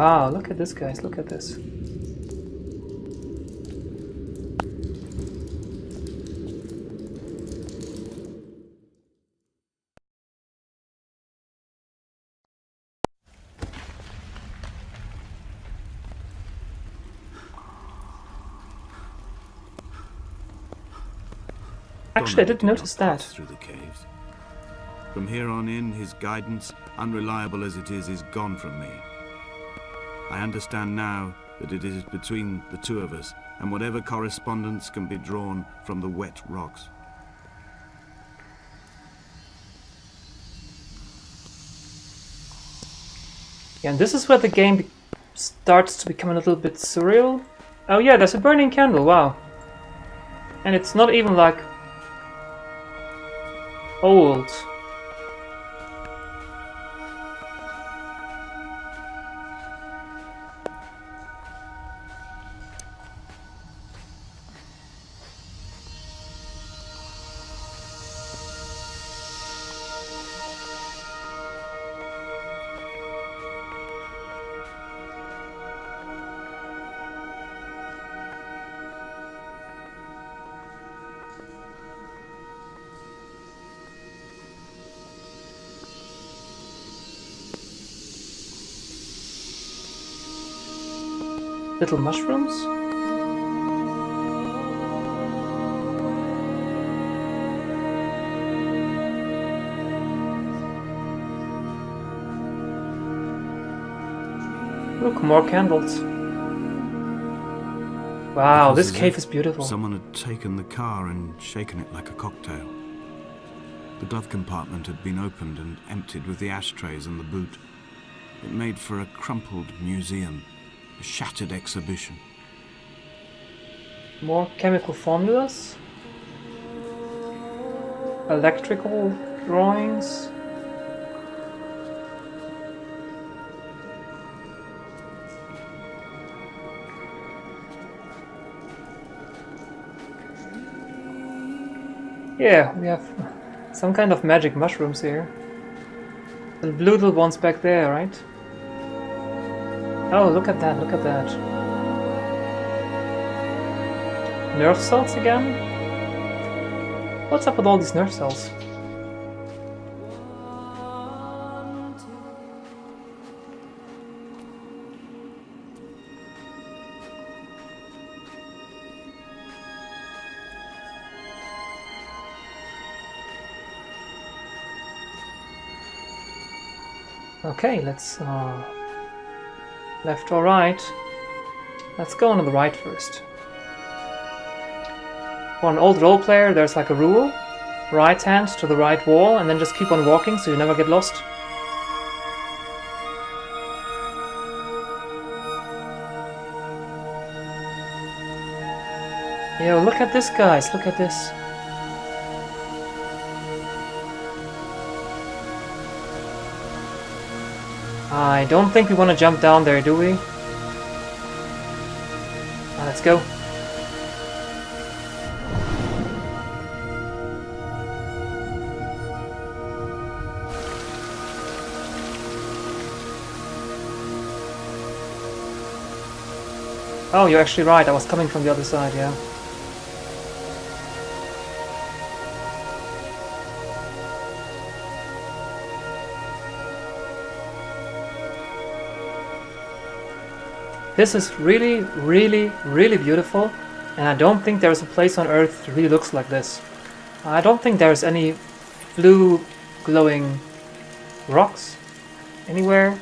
Wow, look at this, guys, look at this. Actually, I didn't notice that. Through the caves. From here on in, his guidance, unreliable as it is gone from me. I understand now that it is between the two of us, and whatever correspondence can be drawn from the wet rocks. Yeah, and this is where the game starts to become a little bit surreal. Oh yeah, there's a burning candle, wow. And it's not even like old. Little mushrooms? Look, more candles. Wow, this cave is beautiful. Someone had taken the car and shaken it like a cocktail. The glove compartment had been opened and emptied with the ashtrays and the boot. It made for a crumpled museum. A shattered exhibition. More chemical formulas. Electrical drawings. Yeah, we have some kind of magic mushrooms here. The blue little ones back there, right? Oh, look at that, look at that. Nerve cells again? What's up with all these nerve cells? Okay, let's left or right? Let's go on the right first. For an old role player, there's like a rule. Right hand to the right wall, and then just keep on walking so you never get lost. Yo, look at this, guys, look at this. I don't think we want to jump down there, do we? Let's go. Oh, you're actually right, I was coming from the other side, yeah. This is really, really, really beautiful, and I don't think there's a place on Earth that really looks like this. I don't think there's any blue glowing rocks anywhere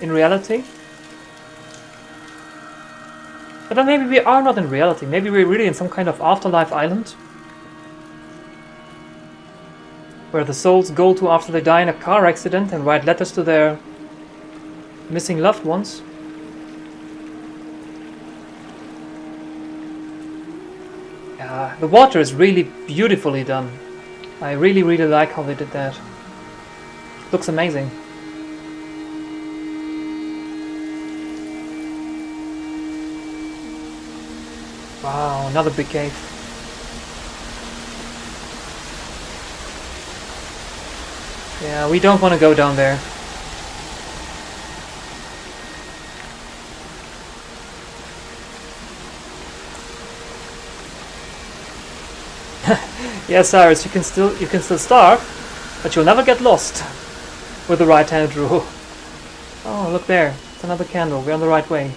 in reality. But then maybe we are not in reality, maybe we're really in some kind of afterlife island where the souls go to after they die in a car accident and write letters to their missing loved ones. The water is really beautifully done. I really, really like how they did that. Looks amazing. Wow, another big cave. Yeah, we don't want to go down there. Yeah, Cyrus, you can still starve, but you'll never get lost with the right-hand rule. Oh, look there. It's another candle. We're on the right way.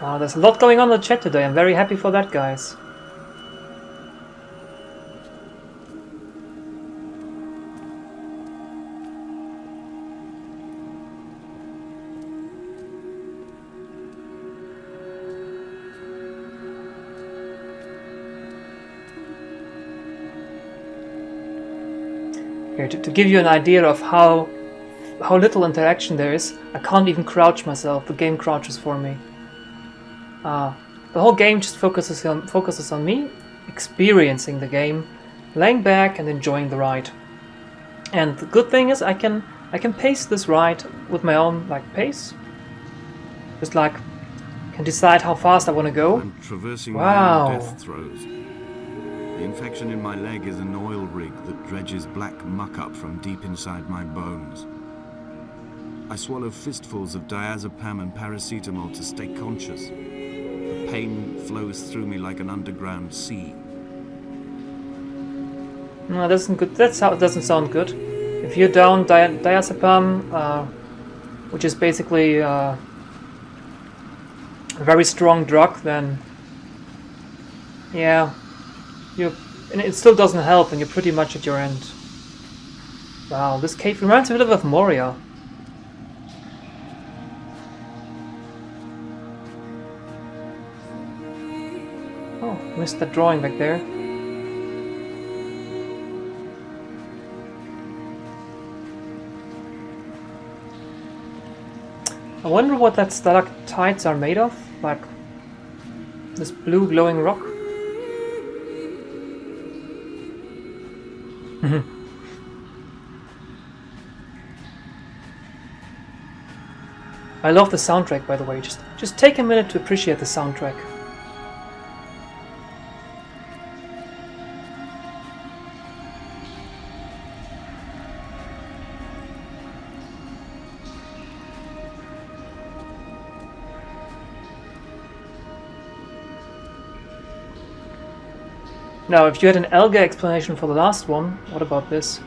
Wow, there's a lot going on in the chat today. I'm very happy for that, guys. Here, to give you an idea of how little interaction there is, I can't even crouch myself. The game crouches for me. The whole game just focuses on me experiencing the game, laying back and enjoying the ride. And the good thing is I can pace this ride with my own pace. Just can decide how fast I want to go. I'm traversing my own death throes. The infection in my leg is an oil rig that dredges black muck up from deep inside my bones. I swallow fistfuls of diazepam and paracetamol to stay conscious. The pain flows through me like an underground sea. No, that isn't good. That doesn't sound good. If you're down diazepam, which is basically a very strong drug, then yeah, and it still doesn't help, and you're pretty much at your end. Wow, this cave reminds me a little bit of Moria. Oh, missed that drawing back there. I wonder what that stalactites are made of, like this blue glowing rock. I love the soundtrack, by the way. Just take a minute to appreciate the soundtrack. Now, if you had an Elga explanation for the last one, what about this?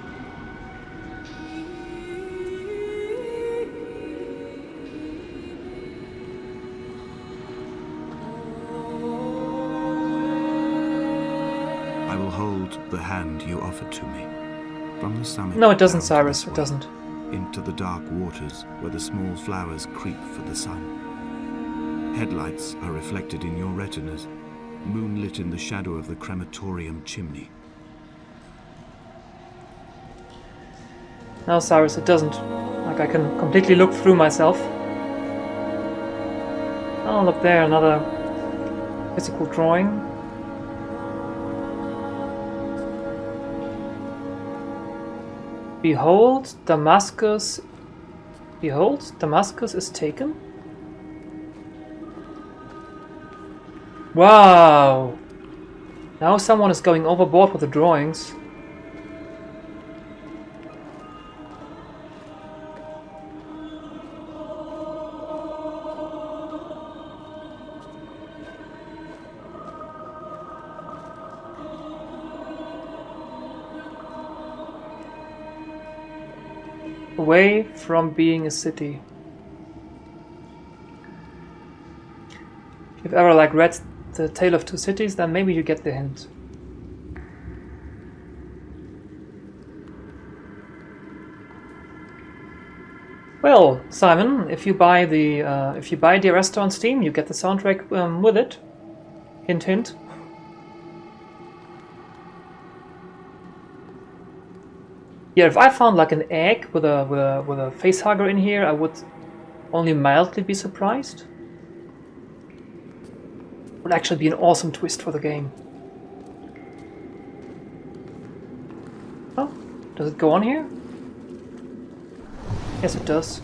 I will hold the hand you offered to me. From the summit. No, it doesn't, Cyrus. It doesn't. Into the dark waters where the small flowers creep for the sun. Headlights are reflected in your retinas, moonlit in the shadow of the crematorium chimney. No, Cyrus, it doesn't. I can completely look through myself. Oh, look there, another physical drawing. Behold, Damascus is taken. Wow! Now someone is going overboard with the drawings. Away from being a city. If you've ever read The Tale of Two Cities, then maybe you get the hint. Well, Simon, if you buy Dear Esther on Steam, you get the soundtrack with it. Hint, hint. Yeah, if I found an egg with a facehugger in here, I would only mildly be surprised. Would actually be an awesome twist for the game. Oh, does it go on here? Yes, it does.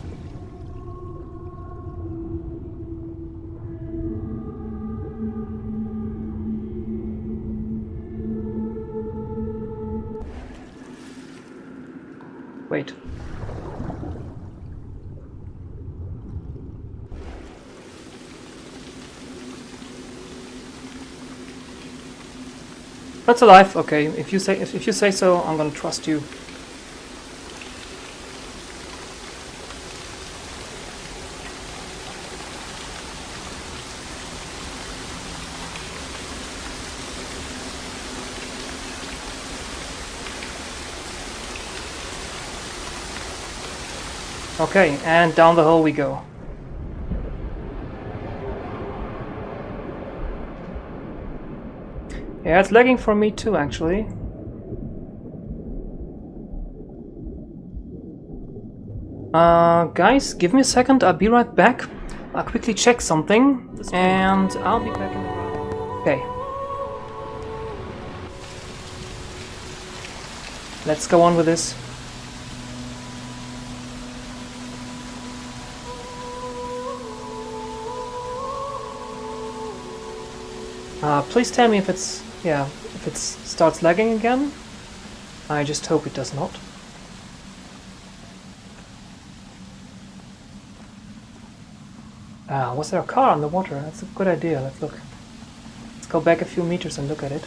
Wait. That's alive. Okay, if you say so, I'm gonna trust you. Okay, and down the hole we go. Yeah, it's lagging for me too, actually. Guys, give me a second, I'll be right back. I'll quickly check something, and I'll be back in a while. Okay. Let's go on with this. Please tell me if it's, if it starts lagging again. I just hope it does not. Was there a car on the water? That's a good idea. Let's look. Let's go back a few meters and look at it.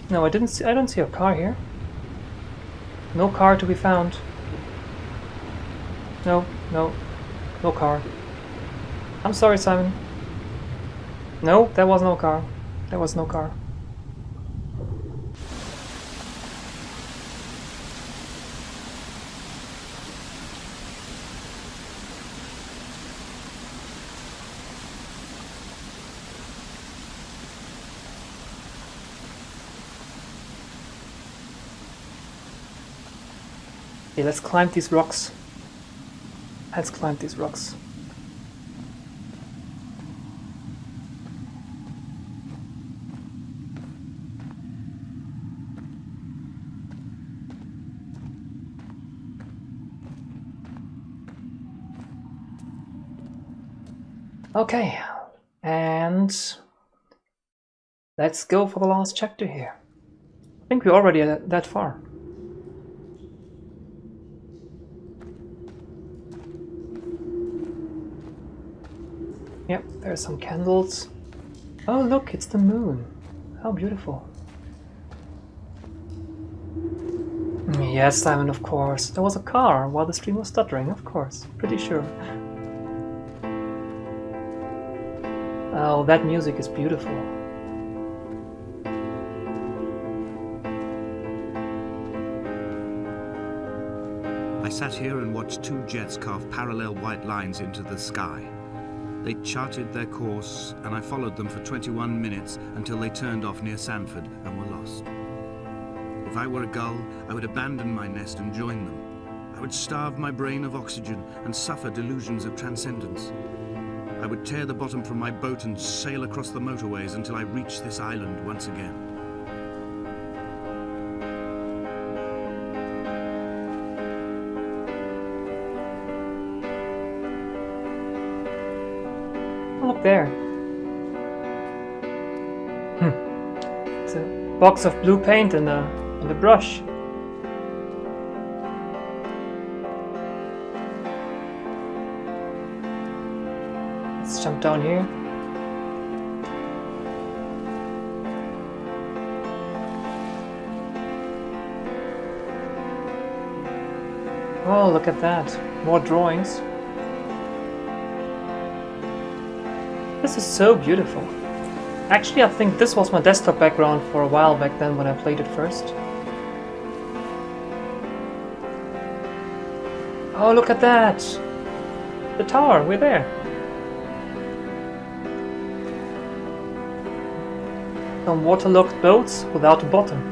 No, I don't see a car here. No car to be found. No car. I'm sorry, Simon. No, there was no car. There was no car. Okay, let's climb these rocks. Let's climb these rocks. Okay, and let's go for the last chapter here. I think we're already that far. Yep, there's some candles. Oh look, it's the moon. How beautiful. Yes, Simon, of course. There was a car while the stream was stuttering, of course. Pretty sure. Oh, that music is beautiful. I sat here and watched two jets carve parallel white lines into the sky. They charted their course, and I followed them for 21 minutes until they turned off near Sanford and were lost. If I were a gull, I would abandon my nest and join them. I would starve my brain of oxygen and suffer delusions of transcendence. I would tear the bottom from my boat and sail across the motorways until I reached this island once again. Look there. It's a box of blue paint and a brush. Let's jump down here. Oh, look at that. More drawings. This is so beautiful. Actually, I think this was my desktop background for a while back then when I played it first. Oh, look at that! The tower, we're there. Some waterlogged boats without a bottom.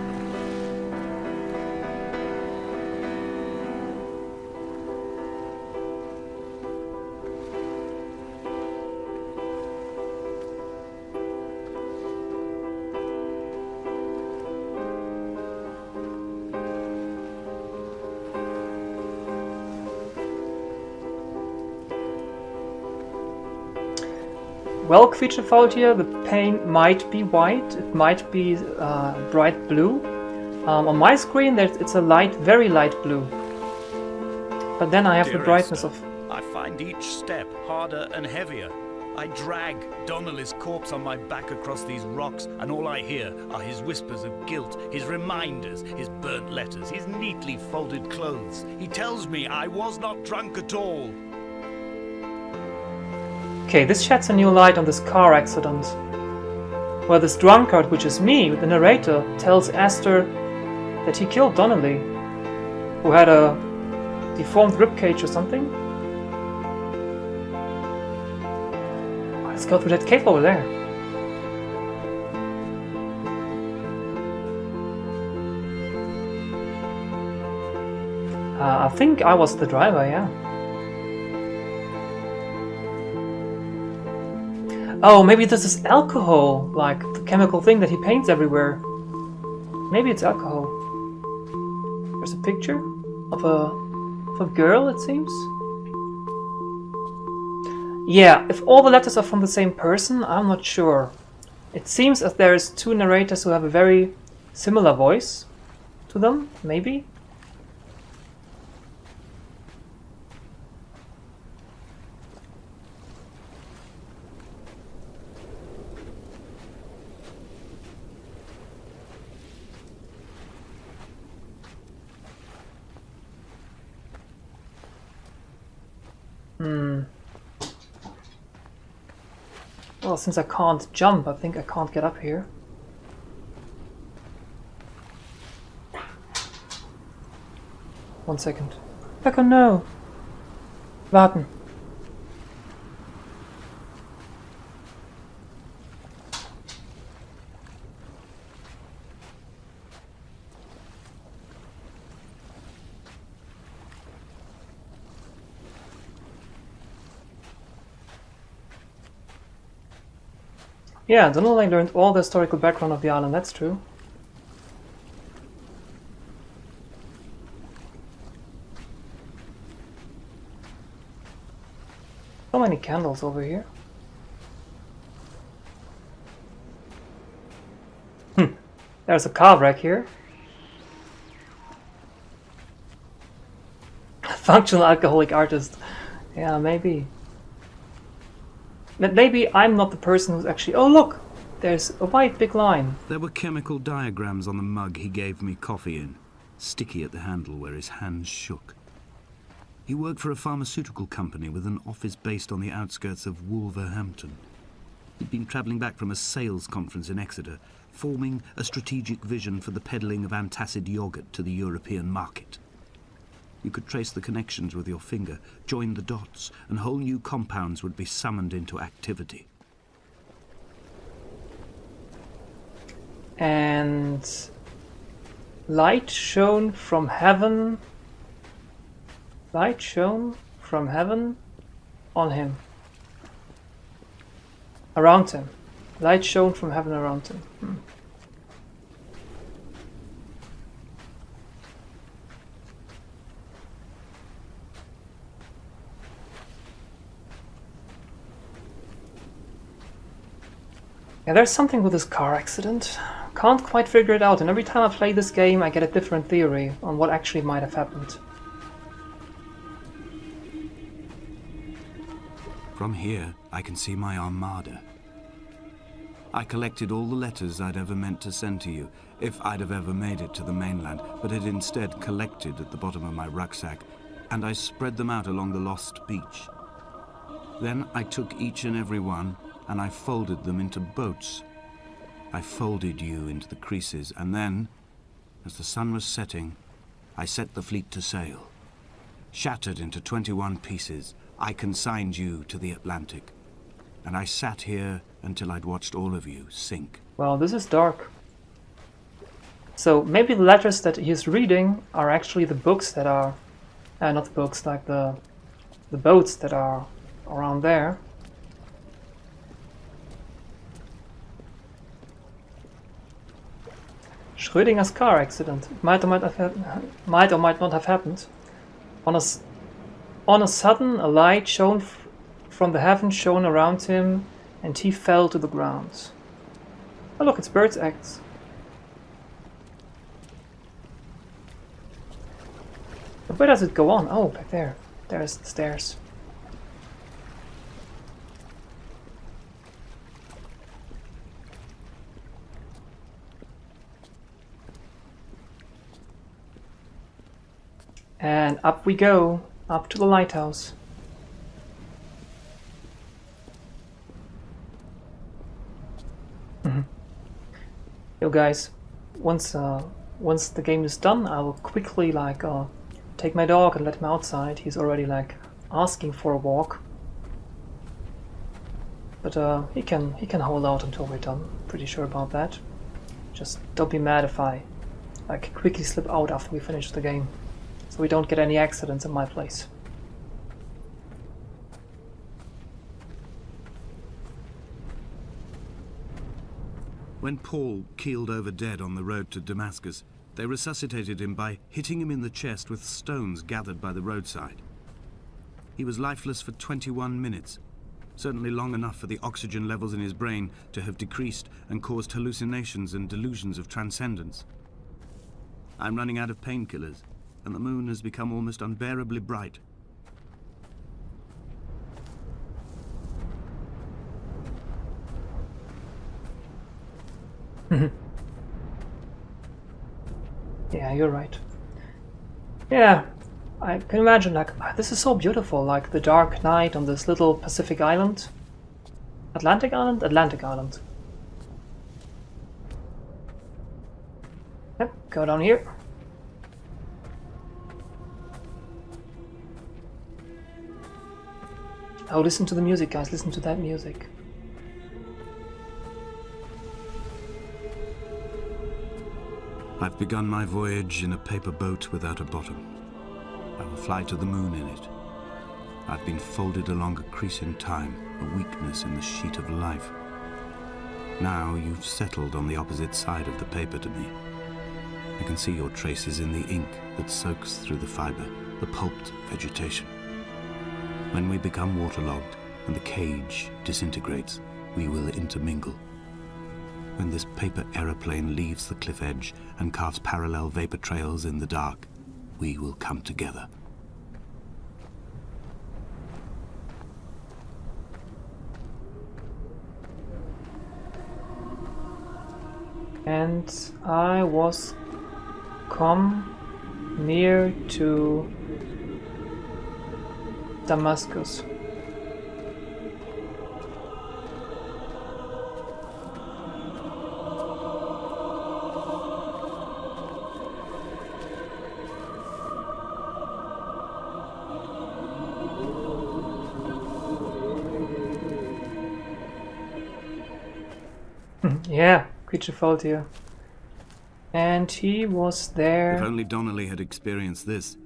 well creature fault here. The paint might be white, it might be bright blue. On my screen it's a light, very light blue. But then I have the brightness Esther, of... I find each step harder and heavier. I drag Donnelly's corpse on my back across these rocks, and all I hear are his whispers of guilt, his reminders, his burnt letters, his neatly folded clothes. He tells me I was not drunk at all. Okay, this sheds a new light on this car accident, where this drunkard, which is me, the narrator, tells Esther that he killed Donnelly, who had a deformed ribcage or something. Let's go through that cave over there. I think I was the driver, yeah. Oh, maybe this is alcohol, like the chemical thing that he paints everywhere. Maybe it's alcohol. There's a picture of a girl, it seems. Yeah, if all the letters are from the same person, I'm not sure. It seems as there is two narrators who have a very similar voice to them, maybe. Well, since I can't jump, I think I can't get up here. One second. Becker, no! Warten. Yeah, Donnelly learned all the historical background of the island, that's true. So many candles over here. There's a car wreck here. Functional alcoholic artist. Yeah, maybe. But maybe I'm not the person who's actually... Oh, look! There's a white big line. There were chemical diagrams on the mug he gave me coffee in, sticky at the handle where his hands shook. He worked for a pharmaceutical company with an office based on the outskirts of Wolverhampton. He'd been travelling back from a sales conference in Exeter, forming a strategic vision for the peddling of antacid yogurt to the European market. You could trace the connections with your finger, join the dots, and whole new compounds would be summoned into activity. And light shone from heaven. Light shone from heaven on him. Around him. Light shone from heaven around him. Yeah, there's something with this car accident. Can't quite figure it out, and every time I play this game I get a different theory on what actually might have happened. From here, I can see my armada. I collected all the letters I'd ever meant to send to you, if I'd have ever made it to the mainland, but had instead collected at the bottom of my rucksack, and I spread them out along the lost beach. Then I took each and every one, and I folded them into boats. I folded you into the creases, and then, as the sun was setting, I set the fleet to sail. Shattered into 21 pieces, I consigned you to the Atlantic, and I sat here until I'd watched all of you sink. Well, this is dark. So maybe the letters that he's reading are actually the books that are... not the books, like the boats that are around there. Schrödinger's car accident. It might or might not have happened. On a sudden, a light shone from the heavens shone around him. and he fell to the ground. Oh look, it's birds' eggs. But where does it go on? Oh, back there. There's the stairs. And up we go, up to the lighthouse. Yo guys, once the game is done, I will quickly take my dog and let him outside. He's already asking for a walk. But he can hold out until we're done. Pretty sure about that. Just don't be mad if I quickly slip out after we finish the game, so we don't get any accidents in my place. When Paul keeled over dead on the road to Damascus, they resuscitated him by hitting him in the chest with stones gathered by the roadside. He was lifeless for 21 minutes, certainly long enough for the oxygen levels in his brain to have decreased and caused hallucinations and delusions of transcendence. I'm running out of painkillers, and the moon has become almost unbearably bright. Yeah, you're right. Yeah, I can imagine, this is so beautiful, the dark night on this little Pacific island. Atlantic island? Atlantic island. Yep, go down here. Oh, listen to the music, guys, listen to that music. I've begun my voyage in a paper boat without a bottom. I will fly to the moon in it. I've been folded along a crease in time, a weakness in the sheet of life. Now you've settled on the opposite side of the paper to me. I can see your traces in the ink that soaks through the fiber, the pulped vegetation. When we become waterlogged and the cage disintegrates, we will intermingle. When this paper aeroplane leaves the cliff edge and carves parallel vapor trails in the dark, we will come together. And I was come near to Damascus. Yeah, creature fault here. And he was there. If only Donnelly had experienced this,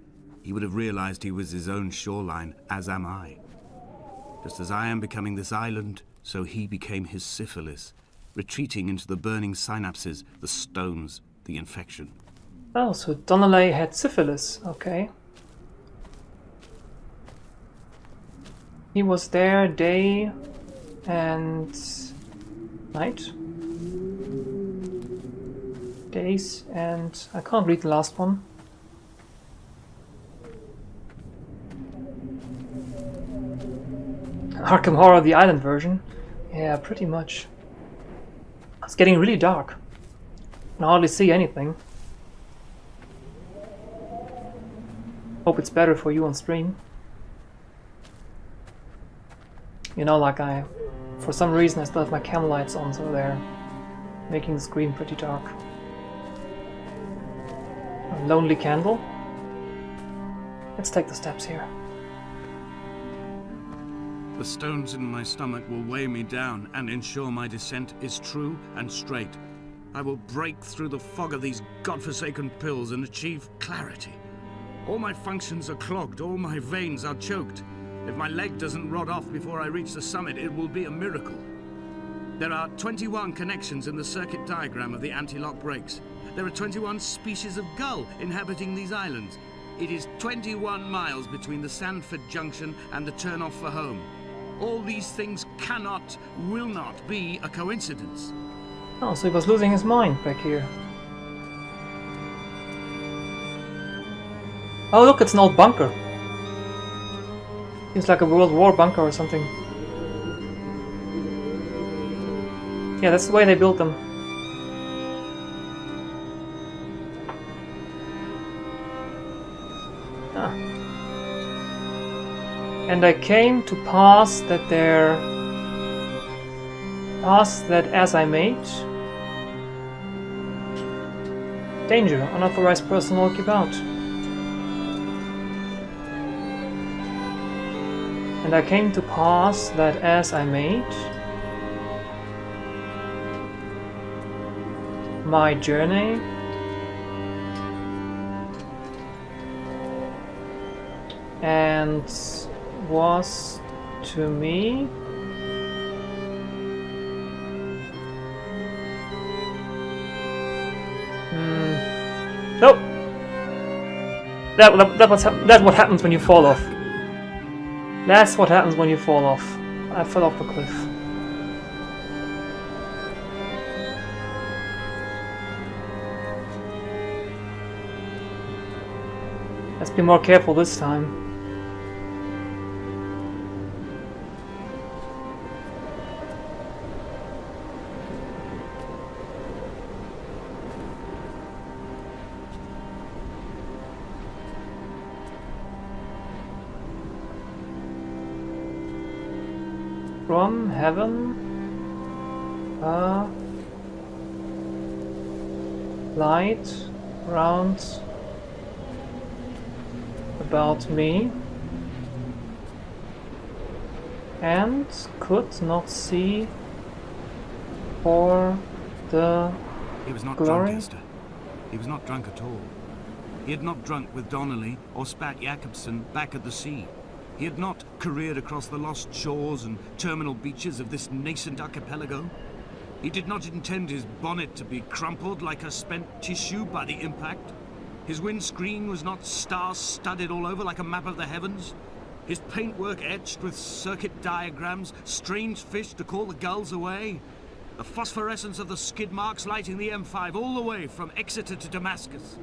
he would have realized he was his own shoreline, as am I. Just as I am becoming this island, so he became his syphilis, retreating into the burning synapses, the stones, the infection. Oh, so Donnelly had syphilis, okay. He was there day and night. Days, and I can't read the last one. Arkham Horror, the island version. Yeah, pretty much. It's getting really dark. I can hardly see anything. Hope it's better for you on stream. You know, for some reason I still have my cam lights on, so they're making the screen pretty dark. A lonely candle. Let's take the steps here. The stones in my stomach will weigh me down and ensure my descent is true and straight. I will break through the fog of these godforsaken pills and achieve clarity. All my functions are clogged, all my veins are choked. If my leg doesn't rot off before I reach the summit, it will be a miracle. There are 21 connections in the circuit diagram of the anti-lock brakes. There are 21 species of gull inhabiting these islands. It is 21 miles between the Sandford Junction and the turn-off for home. All these things cannot, will not be a coincidence. Oh, so he was losing his mind back here. Oh look, it's an old bunker. Seems like a World War bunker or something. Yeah, that's the way they built them. Ah. And I came to pass that as I made. Danger, unauthorized personnel keep out. And I came to pass that as I made my journey and was to me nope. That's what happens when you fall off. That's what happens when you fall off. I fell off the cliff. Let's be more careful this time. From heaven, a light round about me, and could not see for the He was not glory. drunk, Esther. He was not drunk at all. He had not drunk with Donnelly or spat Jakobsen back at the sea. He had not careered across the lost shores and terminal beaches of this nascent archipelago. He did not intend his bonnet to be crumpled like a spent tissue by the impact. His windscreen was not star-studded all over like a map of the heavens. His paintwork etched with circuit diagrams, strange fish to call the gulls away. The phosphorescence of the skid marks lighting the M5 all the way from Exeter to Damascus.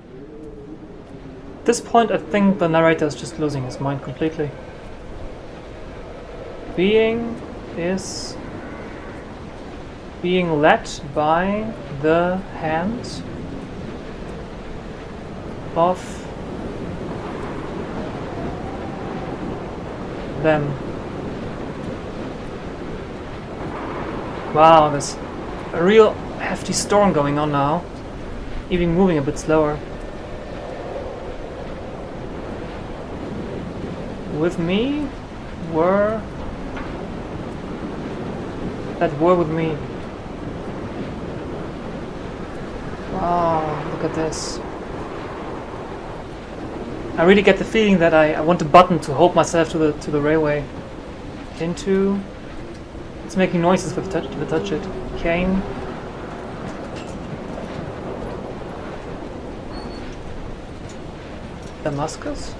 At this point, I think the narrator is just losing his mind completely. Being is being led by the hand of them. Wow, there's a real hefty storm going on now, even moving a bit slower. With me were with me. Wow, look at this. I really get the feeling that I want a button to hold myself to the railway. Into. It's making noises if I touch it. Came. Damascus.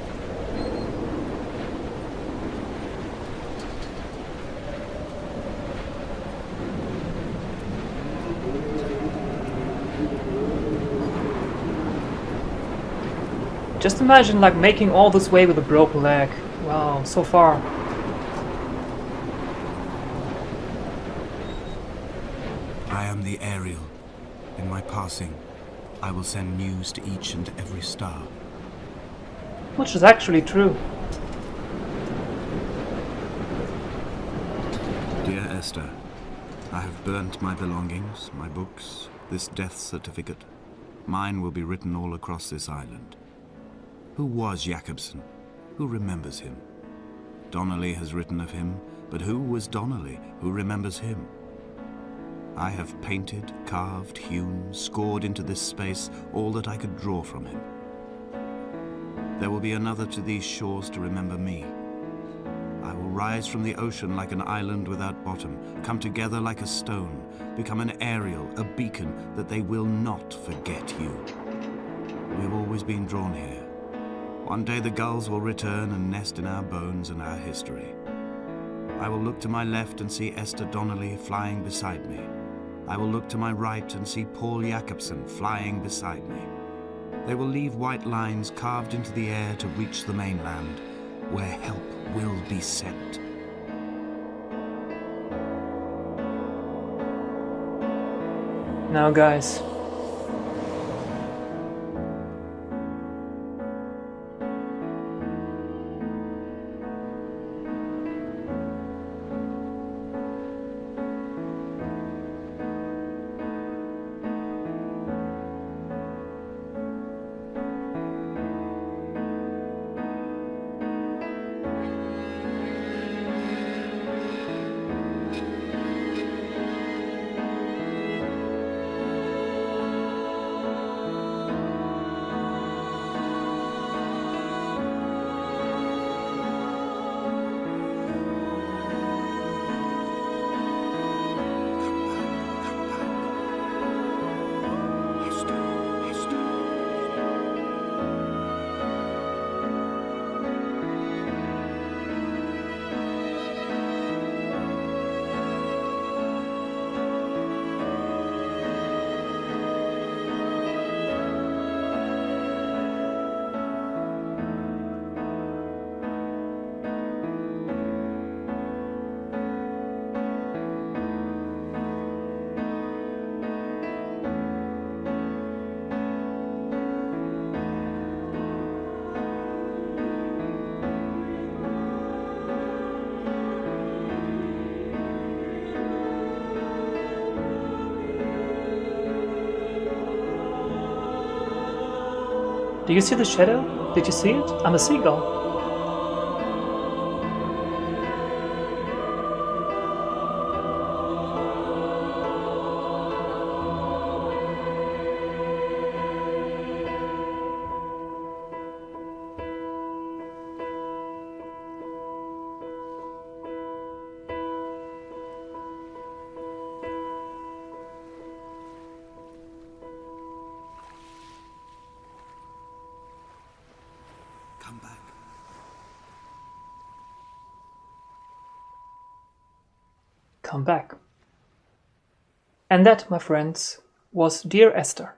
Just imagine like making all this way with a broken leg. Wow, so far. I am the Ariel. In my passing, I will send news to each and every star. Which is actually true. Dear Esther, I have burnt my belongings, my books, this death certificate. Mine will be written all across this island. Who was Jakobsen? Who remembers him? Donnelly has written of him, but who was Donnelly? Who remembers him? I have painted, carved, hewn, scored into this space all that I could draw from him. There will be another to these shores to remember me. I will rise from the ocean like an island without bottom, come together like a stone, become an Ariel, a beacon that they will not forget you. We've always been drawn here. One day the gulls will return and nest in our bones and our history. I will look to my left and see Esther Donnelly flying beside me. I will look to my right and see Paul Jacobson flying beside me. They will leave white lines carved into the air to reach the mainland, where help will be sent. Now guys, do you see the shadow? Did you see it? I'm a seagull. Come back. Come back. And that, my friends, was Dear Esther.